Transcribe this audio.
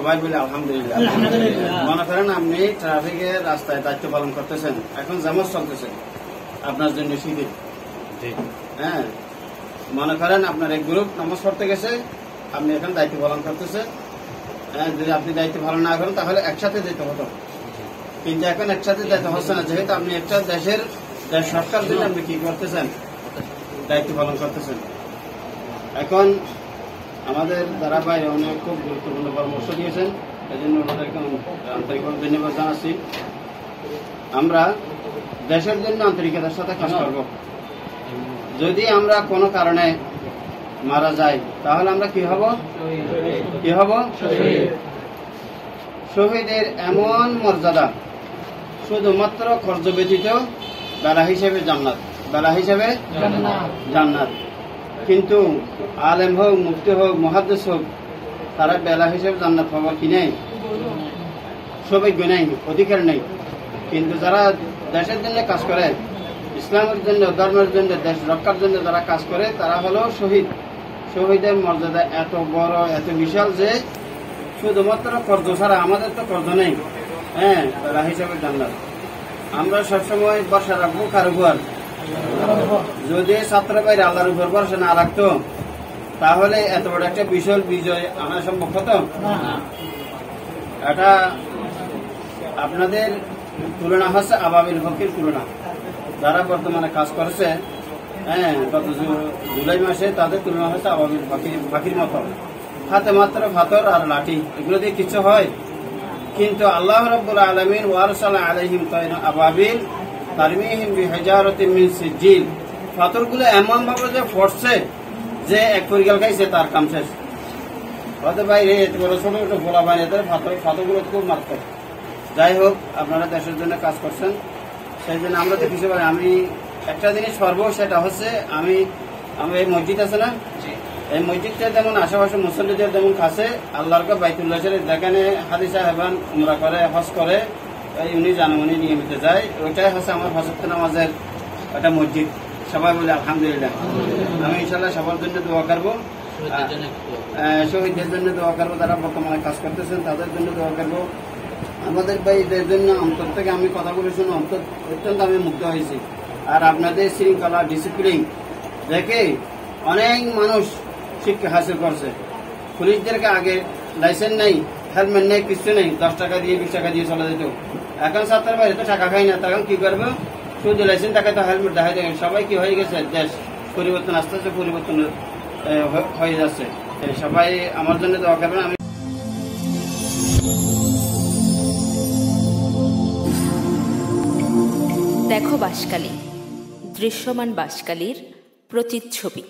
সবাই বলে আলহামদুলিল্লাহ। মনে করেন আপনি ট্রাফিকের রাস্তায় দায়িত্ব পালন করতেছেন, এখন জামাত চলতেছে আপনার জন্য শিবির। হ্যাঁ, মনে করেন আপনার এক গ্রুপ নামাজ পড়তে গেছে, আপনি এখন দায়িত্ব পালন করতেছেন। যদি আপনি দায়িত্ব পালন না করেন তাহলে একসাথে যেতে হতো, কিন্তু এখন একসাথে যেতে হচ্ছে না, যেহেতু আপনি একটা দেশ সরকার জন্য আপনি কি করতেছেন, দায়িত্ব পালন করতেছেন। এখন আমাদের দ্বারা ভাই অনেক খুব গুরুত্বপূর্ণ পরামর্শ দিয়েছেন, এই জন্য ওনাদেরকে আন্তরিকভাবে ধন্যবাদ জানাচ্ছি। আমরা দেশের জন্য আন্তরিকতার সাথে কাজ করব। যদি আমরা কোনো কারণে মারা যাই তাহলে আমরা কি হব? শহীদের এমন মর্যাদা, শুধুমাত্র খরচ ব্যতীত বেলা হিসেবে জান্নাত। কিন্তু আলেম হোক, মুফতি হোক, মুহাদ্দিস হোক, তারা বেলা হিসেবে জান্নাত পাবার কি নেই? সৌভাগ্য নেই, অধিকার নেই। কিন্তু যারা দেশের জন্য কাজ করে, ইসলামের জন্য, ধর্মের জন্য, দেশ রক্ষার জন্য যারা কাজ করে, তারা হলো শহীদ। শহীদের মর্যাদা এত বড়, এত বিশাল যে শুধুমাত্র কর্জ ছাড়া, আমাদের তো কর্জ নেই। হ্যাঁ, বেলা হিসেবে জান্নাত। আমরা সবসময় ভরসা রাখবো কার উপর? যদি ছাত্র ভাইরা আল্লাহর উপর ভরসা না রাখতো তাহলে এত বড় একটা বিশাল বিজয় আনা সম্ভব হতো? এটা আপনাদের তুলনা হচ্ছে আবাবিল হকের তুলনা, যারা বর্তমানে কাজ করেছে। হ্যাঁ, গত জুলাই মাসে তাদের তুলনা হচ্ছে আবাবিল পাখির মতো, হাতে মাত্র ভাতর আর লাঠি, এগুলো দিয়ে কিছু হয়? কিন্তু আল্লাহ রাব্বুল আলামিন ওয়ারসালা আলাইহিম তায়রা আবাবিল তারমিহিম বিহিজারাতিন মিন সিজিল, পাথরগুলো এমন ভাবে যে ফটছে যে এক পরিগাল খাইছে তার কাম শেষ। হয়তো ভাই এত বড় ছোট ছোট ভোলা ভাই এদের পাথরগুলো খুব মারত। যাই হোক, আপনারা দেশের জন্য কাজ করছেন, সেই জন্য আমরা তো কিছু পারি। আমি একটা জিনিস পারবো, সেটা হচ্ছে আমি এই মসজিদ আছে না, এই মসজিদটা যেমন আশেপাশে মুসল্লিদের যেমন কাছে আল্লাহর বাইতুল্লাহ শরীফ, যেখানে হাজি সাহেবান উমরা করে, হজ করে, উনি জানেন, উনি নিয়মিত যায়, ওইটাই হচ্ছে আমার হজরত নামাজের একটা মসজিদ। সবাই বলে আলহামদুলিল্লাহ। আমি ইনশাল্লাহ সবার জন্য দোয়া করবো, শহীদদের জন্য দোয়া করবো, যারা বর্তমানে কাজ করতেছেন তাদের জন্য দোয়া করবো। আমাদের ভাইদের জন্য অন্তর থেকে আমি কথাগুলো শুনে অত্যন্ত আমি মুগ্ধ হয়েছি। আর আপনাদের শৃঙ্খলা, ডিসিপ্লিন দেখে অনেক মানুষ শিক্ষা হাসিল করছে। পুলিশদেরকে আগে লাইসেন্স নেই, হেলমেট নেই, কিছু নেই, 10 টাকা দিয়ে 20 টাকা দিয়ে চলে যেত। এখন ছাত্রের বাইরে তো টাকা খাই না, তখন কি করবে? শুধু লাইসেন্স দেখাতে, হেলমেট দেখাই দেখেন। সবাই কি হয়ে গেছে, দেশ পরিবর্তন, আস্তে আস্তে পরিবর্তন হয়ে যাচ্ছে। সবাই আমার জন্য দোয়া করবেন। আমি দেখো বাঁশখালী, দৃশ্যমান বাঁশখালীর প্রতিচ্ছবি।